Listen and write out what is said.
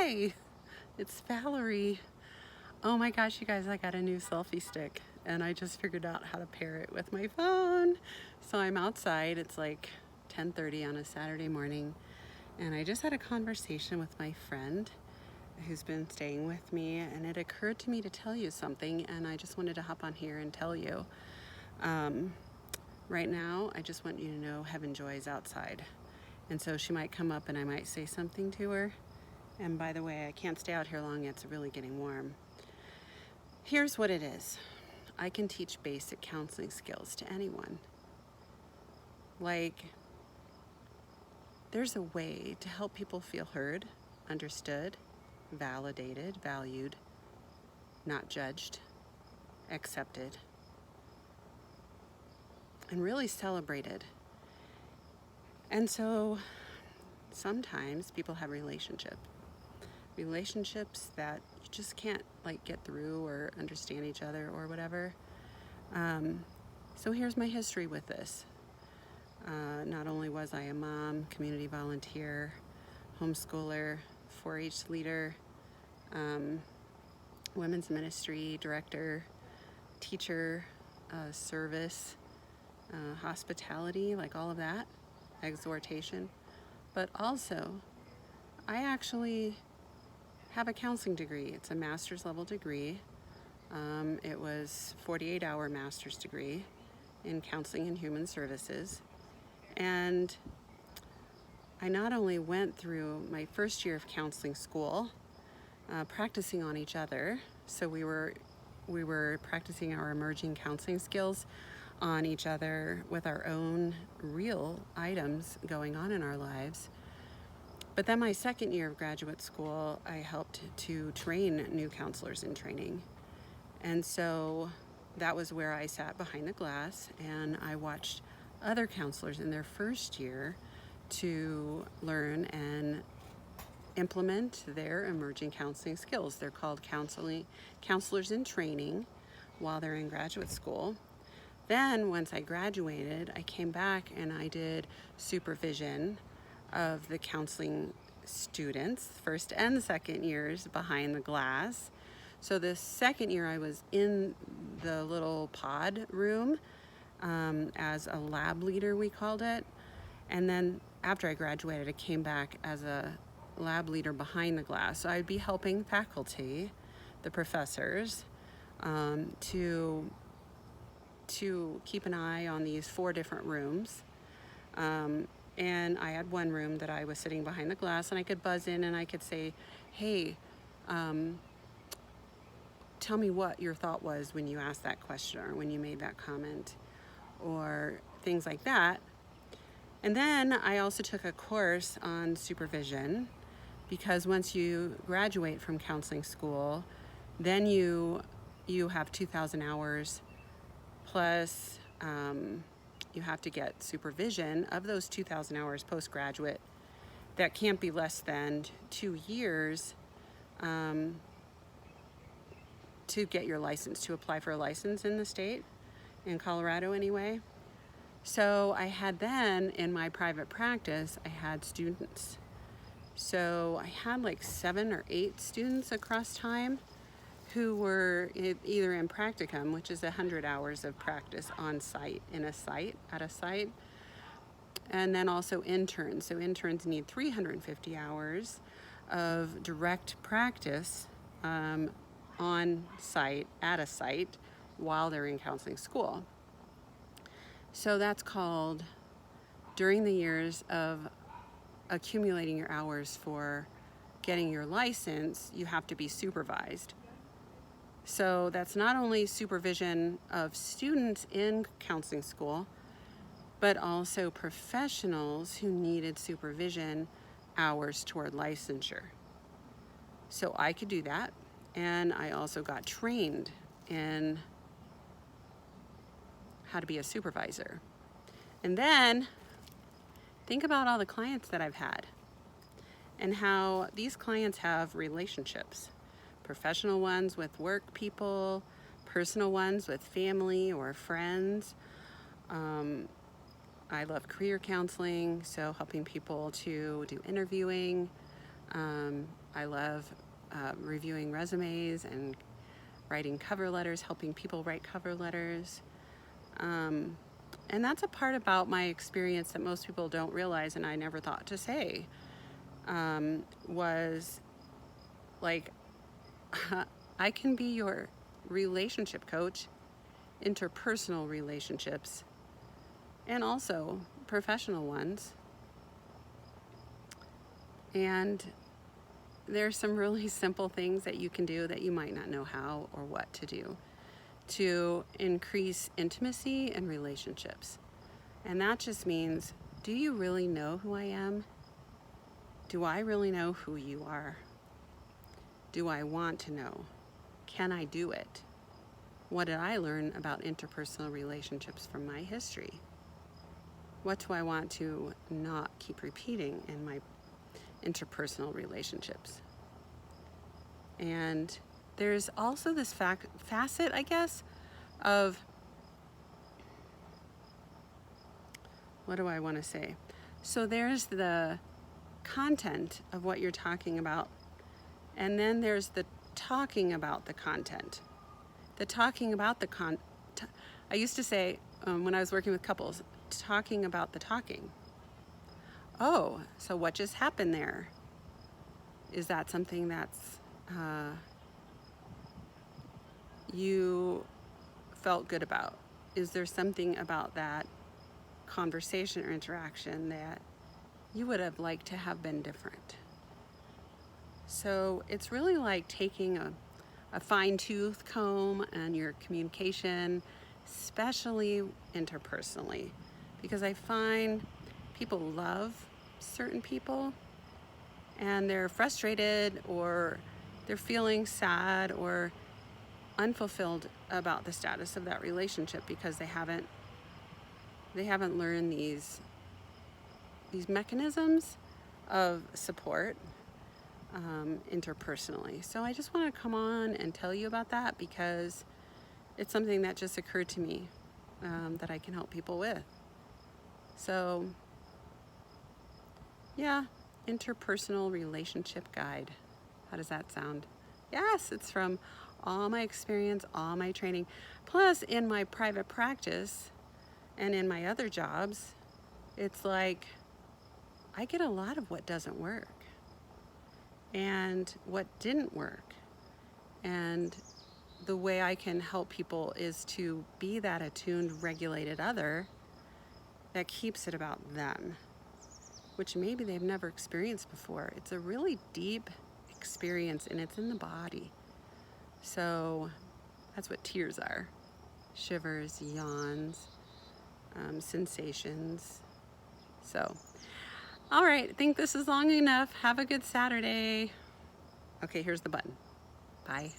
Hi, it's Valerie. Oh my gosh, you guys, I got a new selfie stick and I just figured out how to pair it with my phone. So I'm outside, it's like 10:30 on a Saturday morning, and I just had a conversation with my friend who's been staying with me, and it occurred to me to tell you something, and I just wanted to hop on here and tell you. Um, right now, I just want you to know Heaven Joy is outside. And so she might come up and I might say something to her. And by the way, I can't stay out here long, it's really getting warm. Here's what it is. I can teach basic counseling skills to anyone. Like, there's a way to help people feel heard, understood, validated, valued, not judged, accepted, and really celebrated. And so sometimes people have relationships that you just can't like get through or understand each other or whatever. So here's my history with this. Not only was I a mom, community volunteer, homeschooler, 4-H leader, women's ministry director, teacher, service, hospitality, like all of that, exhortation. But also, I actually have a counseling degree. It's a master's level degree. It was 48-hour master's degree in counseling and human services. And I not only went through my first year of counseling school, practicing on each other. So we were practicing our emerging counseling skills on each other with our own real items going on in our lives. But then my second year of graduate school, I helped to train new counselors in training. And so that was where I sat behind the glass and I watched other counselors in their first year to learn and implement their emerging counseling skills. They're called counselors in training while they're in graduate school. Then once I graduated, I came back and I did supervision of the counseling students, first and second years behind the glass. So the second year I was in the little pod room as a lab leader, we called it. And then after I graduated, I came back as a lab leader behind the glass. So I'd be helping faculty, the professors, to keep an eye on these 4 different rooms. And I had one room that I was sitting behind the glass, and I could buzz in and I could say, hey, tell me what your thought was when you asked that question or when you made that comment or things like that. And then I also took a course on supervision, because once you graduate from counseling school, then you have 2,000 hours plus you have to get supervision of those 2,000 hours postgraduate. That can't be less than 2 years to get your license, to apply for a license in the state, in Colorado anyway. So I had then, in my private practice, I had students. So I had like 7 or 8 students across time who were either in practicum, which is 100 hours of practice on site, at a site, and then also interns. So interns need 350 hours of direct practice on site, at a site, while they're in counseling school. So that's called, during the years of accumulating your hours for getting your license, you have to be supervised. So that's not only supervision of students in counseling school, but also professionals who needed supervision hours toward licensure. So I could do that, and I also got trained in how to be a supervisor. And then think about all the clients that I've had and how these clients have relationships. Professional ones with work people, personal ones with family or friends. I love career counseling, so helping people to do interviewing, I love reviewing resumes and writing cover letters, helping people write cover letters. And that's a part about my experience that most people don't realize, and I never thought to say, was like, I can be your relationship coach, interpersonal relationships, and also professional ones. And there's some really simple things that you can do that you might not know how or what to do to increase intimacy and relationships. And that just means, do you really know who I am? Do I really know who you are? Do I want to know? Can I do it? What did I learn about interpersonal relationships from my history? What do I want to not keep repeating in my interpersonal relationships? And there's also this facet, I guess, of, what do I want to say? So there's the content of what you're talking about, and then there's the talking about the content. The talking about the I used to say, when I was working with couples, talking about the talking. Oh, so what just happened there? Is that something that's you felt good about? Is there something about that conversation or interaction that you would have liked to have been different? So it's really like taking a fine-tooth comb on your communication, especially interpersonally, because I find people love certain people and they're frustrated or they're feeling sad or unfulfilled about the status of that relationship because they haven't learned these mechanisms of support interpersonally. So I just want to come on and tell you about that because it's something that just occurred to me that I can help people with. So yeah, interpersonal relationship guide. How does that sound? Yes, it's from all my experience, all my training, plus in my private practice and in my other jobs. It's like I get a lot of what doesn't work and what didn't work. And the way I can help people is to be that attuned, regulated other that keeps it about them, which maybe they've never experienced before. It's a really deep experience and it's in the body. So that's what tears are. Shivers, yawns, sensations. So, all right, I think this is long enough. Have a good Saturday. Okay, here's the button. Bye.